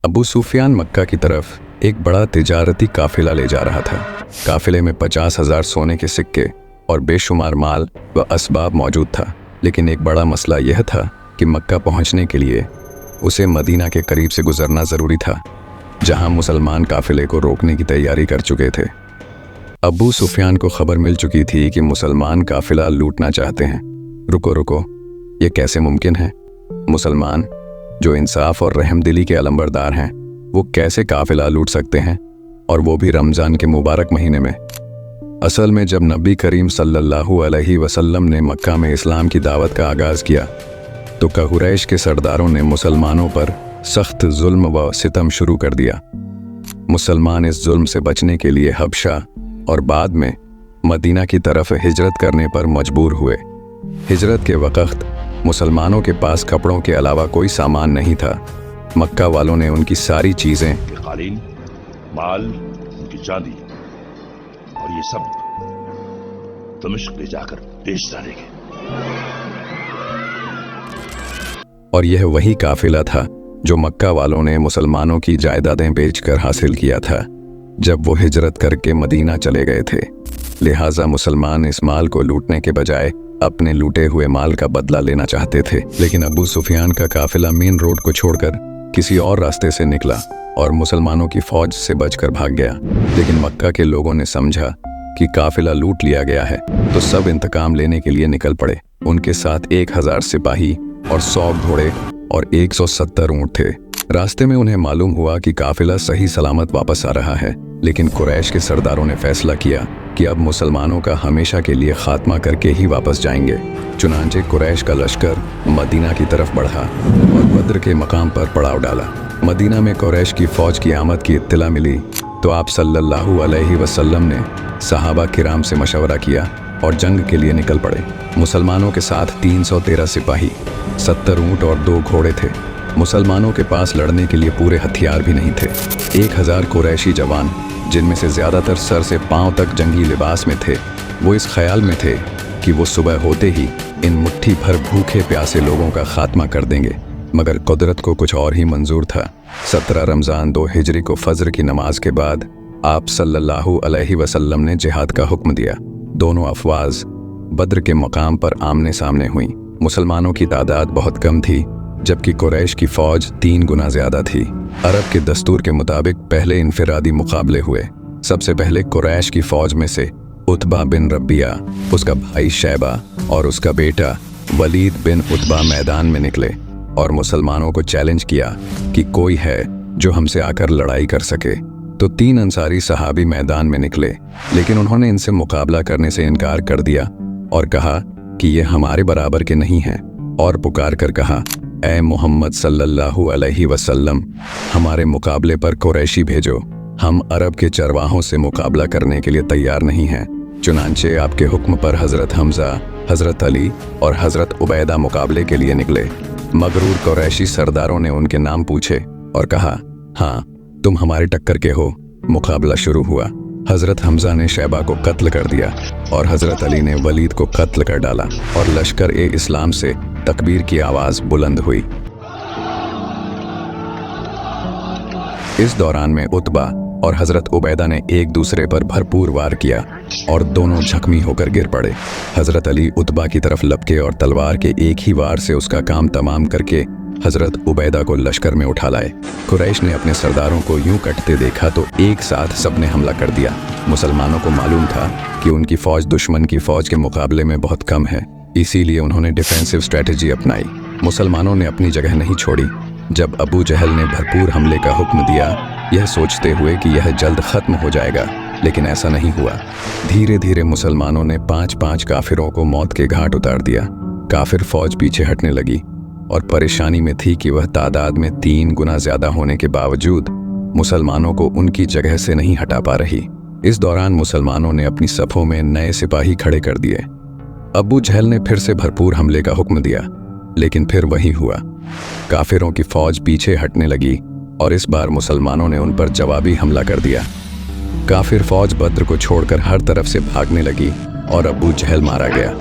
अबू सुफियान मक्का की तरफ एक बड़ा तिजारती काफिला ले जा रहा था। काफिले में 50,000 सोने के सिक्के और बेशुमार माल व असबाब मौजूद था, लेकिन एक बड़ा मसला यह था कि मक्का पहुंचने के लिए उसे मदीना के करीब से गुजरना ज़रूरी था, जहां मुसलमान काफिले को रोकने की तैयारी कर चुके थे। अबू सुफियान को खबर मिल चुकी थी कि मुसलमान काफिला लूटना चाहते हैं। रुको रुको, ये कैसे मुमकिन है? मुसलमान जो इंसाफ और रहमदिली के अलंबरदार हैं, वो कैसे काफिला लूट सकते हैं, और वो भी रमज़ान के मुबारक महीने में? असल में जब नबी करीम सल्लल्लाहु अलैहि वसल्लम ने मक्का में इस्लाम की दावत का आगाज़ किया तो कुरैश के सरदारों ने मुसलमानों पर सख्त जुल्म व सितम शुरू कर दिया। मुसलमान इस जुल्म से बचने के लिए हबशा और बाद में मदीना की तरफ हिजरत करने पर मजबूर हुए। हिजरत के वक़्त मुसलमानों के पास कपड़ों के अलावा कोई सामान नहीं था। मक्का वालों ने उनकी सारी चीज़ें, कालीन, माल, उनकी चांदी और ये सब दमिश्क ले जाकर बेच डालेंगे। और यह वही काफिला था जो मक्का वालों ने मुसलमानों की जायदादें बेचकर हासिल किया था जब वो हिजरत करके मदीना चले गए थे। लिहाजा मुसलमान इस माल को लूटने के बजाय अपने लूटे हुए माल का बदला लेना चाहते थे। लेकिन अबू सुफियान का काफिला मेन रोड को छोड़कर किसी और रास्ते से निकला और मुसलमानों की फौज से बचकर भाग गया। लेकिन मक्का के लोगों ने समझा कि काफिला लूट लिया गया है, तो सब इंतकाम लेने के लिए निकल पड़े। उनके साथ 1000 सिपाही और 100 घोड़े और 170 ऊंट थे। रास्ते में उन्हें मालूम हुआ कि काफिला सही सलामत वापस आ रहा है, लेकिन कुरैश के सरदारों ने फैसला किया कि अब मुसलमानों का हमेशा के लिए खात्मा करके ही वापस जाएंगे। चुनांचे कुरैश का लश्कर मदीना की तरफ बढ़ा और बद्र के मकाम पर पड़ाव डाला। मदीना में कुरैश की फौज की आमद की इत्तला मिली तो आप सल्लल्लाहु अलैहि वसल्लम ने सहाबा किराम से मशवरा किया और जंग के लिए निकल पड़े। मुसलमानों के साथ 313 सिपाही, 70 ऊंट और 2 घोड़े थे। मुसलमानों के पास लड़ने के लिए पूरे हथियार भी नहीं थे। 1000 कुरैशी जवान, जिनमें से ज़्यादातर सर से पांव तक जंगी लिबास में थे, वो इस ख्याल में थे कि वो सुबह होते ही इन मुट्ठी भर भूखे प्यासे लोगों का खात्मा कर देंगे। मगर कुदरत को कुछ और ही मंजूर था। 17 रमज़ान 2 हिजरी को फजर की नमाज के बाद आप सल्लल्लाहु अलैहि वसल्लम ने जिहाद का हुक्म दिया। दोनों अफवाज बद्र के मकाम पर आमने सामने हुई। मुसलमानों की तादाद बहुत कम थी, जबकि कुरैश की फौज 3 गुना ज्यादा थी। अरब के दस्तूर के मुताबिक पहले इनफिरादी मुकाबले हुए। सबसे पहले कुरैश की फौज में से उतबा बिन रबिया, उसका भाई शैबा और उसका बेटा वलीद बिन उतबा मैदान में निकले और मुसलमानों को चैलेंज किया कि कोई है जो हमसे आकर लड़ाई कर सके। तो 3 अंसारी सहाबी मैदान में निकले, लेकिन उन्होंने इनसे मुकाबला करने से इनकार कर दिया और कहा कि ये हमारे बराबर के नहीं हैं, और पुकार कर कहा, ऐ मोहम्मद सल्लल्लाहु अलैहि वसल्लम, हमारे मुकाबले पर कुरैशी भेजो। हम अरब के चरवाहों से मुकाबला करने के लिए तैयार नहीं हैं। चुनांचे आपके हुक्म पर हज़रत हमज़ा, हज़रत अली और हज़रत उबैदा मुकाबले के लिए निकले। मगरूर कुरैशी सरदारों ने उनके नाम पूछे और कहा, हाँ, तुम हमारे टक्कर के हो। मुकाबला शुरू हुआ। हज़रत हमज़ा ने शैबा को कत्ल कर दिया और हज़रत अली ने वलीद को कत्ल कर डाला और लश्कर ए इस्लाम से तकबीर की आवाज़ बुलंद हुई। इस दौरान में उतबा और हज़रत उबैदा ने एक दूसरे पर भरपूर वार किया और दोनों जख्मी होकर गिर पड़े। हज़रत अली उतबा की तरफ लपके और तलवार के एक ही वार से उसका काम तमाम करके हज़रत उबैदा को लश्कर में उठा लाए। कुरैश ने अपने सरदारों को यूं कटते देखा तो एक साथ सबने हमला कर दिया। मुसलमानों को मालूम था कि उनकी फ़ौज दुश्मन की फ़ौज के मुकाबले में बहुत कम है, इसीलिए उन्होंने डिफेंसिव स्ट्रेटजी अपनाई। मुसलमानों ने अपनी जगह नहीं छोड़ी। जब अबू जहल ने भरपूर हमले का हुक्म दिया, यह सोचते हुए कि यह जल्द ख़त्म हो जाएगा, लेकिन ऐसा नहीं हुआ। धीरे धीरे मुसलमानों ने 5-5 काफिरों को मौत के घाट उतार दिया। काफिर फौज पीछे हटने लगी और परेशानी में थी कि वह तादाद में 3 गुना ज़्यादा होने के बावजूद मुसलमानों को उनकी जगह से नहीं हटा पा रही। इस दौरान मुसलमानों ने अपनी सफ़ों में नए सिपाही खड़े कर दिए। अबू जहल ने फिर से भरपूर हमले का हुक्म दिया, लेकिन फिर वही हुआ। काफिरों की फौज पीछे हटने लगी और इस बार मुसलमानों ने उन पर जवाबी हमला कर दिया। काफिर फौज बद्र को छोड़कर हर तरफ से भागने लगी और अबू जहल मारा गया।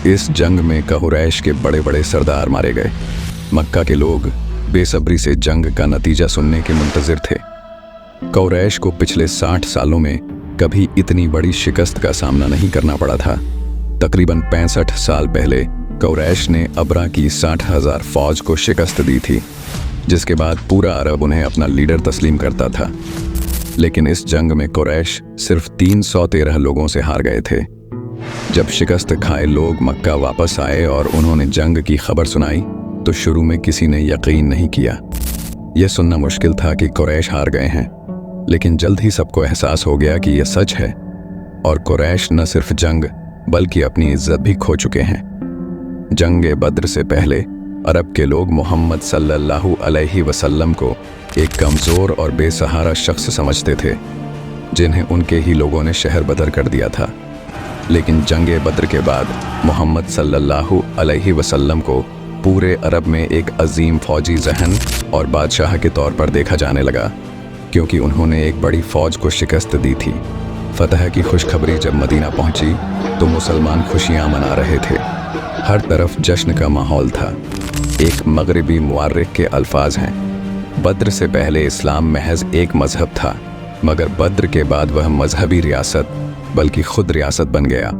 इस जंग में कुरैश के बड़े बड़े सरदार मारे गए। मक्का के लोग बेसब्री से जंग का नतीजा सुनने के मुंतजिर थे। कुरैश को पिछले 60 सालों में कभी इतनी बड़ी शिकस्त का सामना नहीं करना पड़ा था। तकरीबन 65 साल पहले कुरैश ने अबरा की 60,000 फौज को शिकस्त दी थी, जिसके बाद पूरा अरब उन्हें अपना लीडर तस्लीम करता था। लेकिन इस जंग में कुरैश सिर्फ 313 लोगों से हार गए थे। जब शिकस्त खाए लोग मक्का वापस आए और उन्होंने जंग की खबर सुनाई तो शुरू में किसी ने यकीन नहीं किया। यह सुनना मुश्किल था कि कुरैश हार गए हैं, लेकिन जल्द ही सबको एहसास हो गया कि यह सच है और कुरैश न सिर्फ जंग बल्कि अपनी इज्जत भी खो चुके हैं। जंग बद्र से पहले अरब के लोग मोहम्मद सल्लल्लाहु अलैहि वसल्लम को एक कमज़ोर और बेसहारा शख्स समझते थे, जिन्हें उनके ही लोगों ने शहर बदर कर दिया था। लेकिन जंग बद्र के बाद मोहम्मद सल्लल्लाहु अलैहि वसल्लम को पूरे अरब में एक अजीम फौजी जहन और बादशाह के तौर पर देखा जाने लगा, क्योंकि उन्होंने एक बड़ी फौज को शिकस्त दी थी। फतह की खुशखबरी जब मदीना पहुंची तो मुसलमान खुशियां मना रहे थे। हर तरफ जश्न का माहौल था। एक मगरिबी मुअर्रिख के अल्फाज हैं, बद्र से पहले इस्लाम महज एक मजहब था, मगर बद्र के बाद वह मजहबी रियासत बल्कि खुद रियासत बन गया।